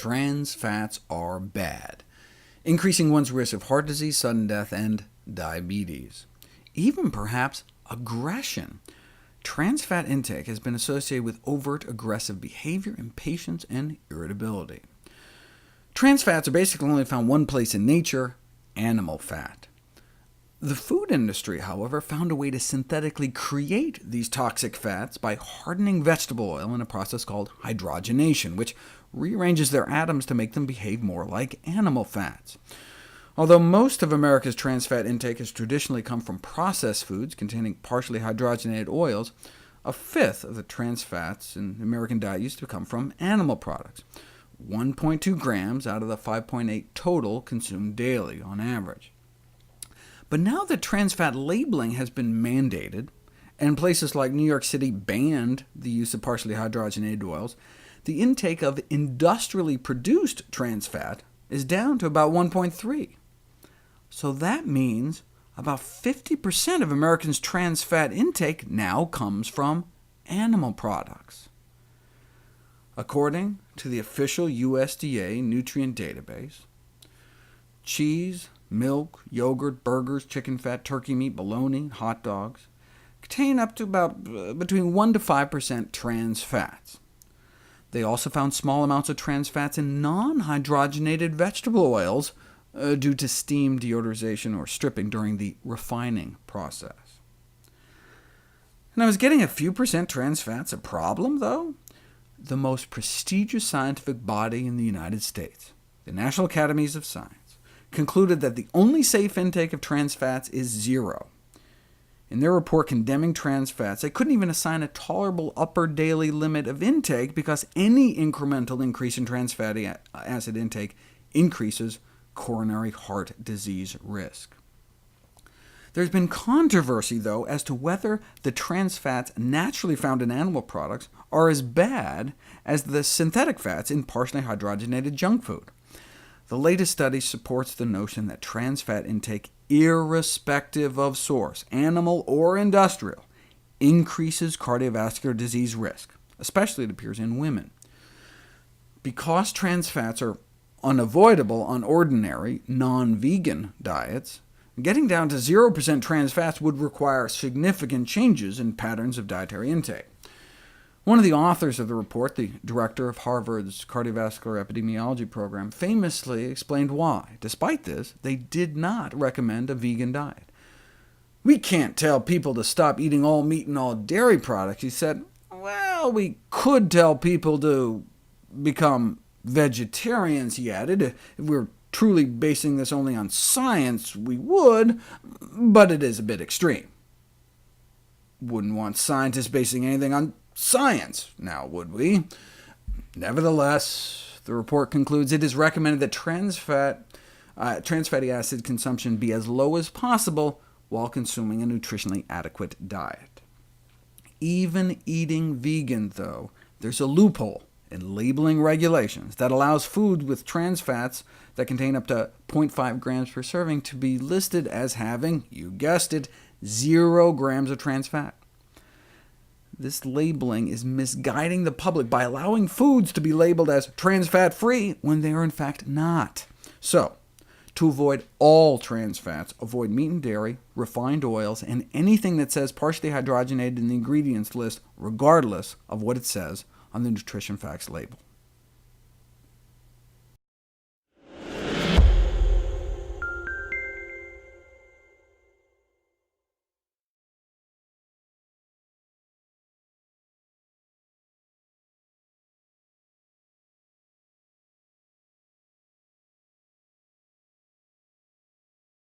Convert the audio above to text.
trans fats are bad, increasing one's risk of heart disease, sudden death, and diabetes. Even perhaps aggression. Trans fat intake has been associated with overt aggressive behavior, impatience, and irritability. Trans fats are basically only found one place in nature: animal fat. The food industry, however, found a way to synthetically create these toxic fats by hardening vegetable oil in a process called hydrogenation, which rearranges their atoms to make them behave more like animal fats. Although most of America's trans fat intake has traditionally come from processed foods containing partially hydrogenated oils, a fifth of the trans fats in the American diet used to come from animal products, 1.2 grams out of the 5.8 total consumed daily on average. But now that trans fat labeling has been mandated, and places like New York City banned the use of partially hydrogenated oils, the intake of industrially produced trans fat is down to about 1.3. So that means about 50% of Americans' trans fat intake now comes from animal products. According to the official USDA nutrient database, cheese, milk, yogurt, burgers, chicken fat, turkey meat, bologna, hot dogs contain up to about between 1 to 5% trans fats. They also found small amounts of trans fats in non-hydrogenated vegetable oils due to steam deodorization or stripping during the refining process. Now, is getting a few percent trans fats a problem, though? The most prestigious scientific body in the United States, the National Academies of Science, concluded that the only safe intake of trans fats is 0. In their report condemning trans fats, they couldn't even assign a tolerable upper daily limit of intake, because any incremental increase in trans fatty acid intake increases coronary heart disease risk. There's been controversy, though, as to whether the trans fats naturally found in animal products are as bad as the synthetic fats in partially hydrogenated junk food. The latest study supports the notion that trans fat intake, irrespective of source, animal or industrial, increases cardiovascular disease risk, especially, it appears, in women. Because trans fats are unavoidable on ordinary, non-vegan diets, getting down to 0% trans fats would require significant changes in patterns of dietary intake. One of the authors of the report, the director of Harvard's cardiovascular epidemiology program, famously explained why, despite this, they did not recommend a vegan diet. "We can't tell people to stop eating all meat and all dairy products," he said. "Well, we could tell people to become vegetarians," he added. "If we were truly basing this only on science, we would, but it is a bit extreme." Wouldn't want scientists basing anything on science, now would we? Nevertheless, the report concludes it is recommended that trans fatty acid consumption be as low as possible while consuming a nutritionally adequate diet. Even eating vegan, though, there's a loophole in labeling regulations that allows food with trans fats that contain up to 0.5 grams per serving to be listed as having, you guessed it, 0 grams of trans fat. This labeling is misguiding the public by allowing foods to be labeled as trans fat-free when they are in fact not. So, to avoid all trans fats, avoid meat and dairy, refined oils, and anything that says partially hydrogenated in the ingredients list, regardless of what it says on the nutrition facts label.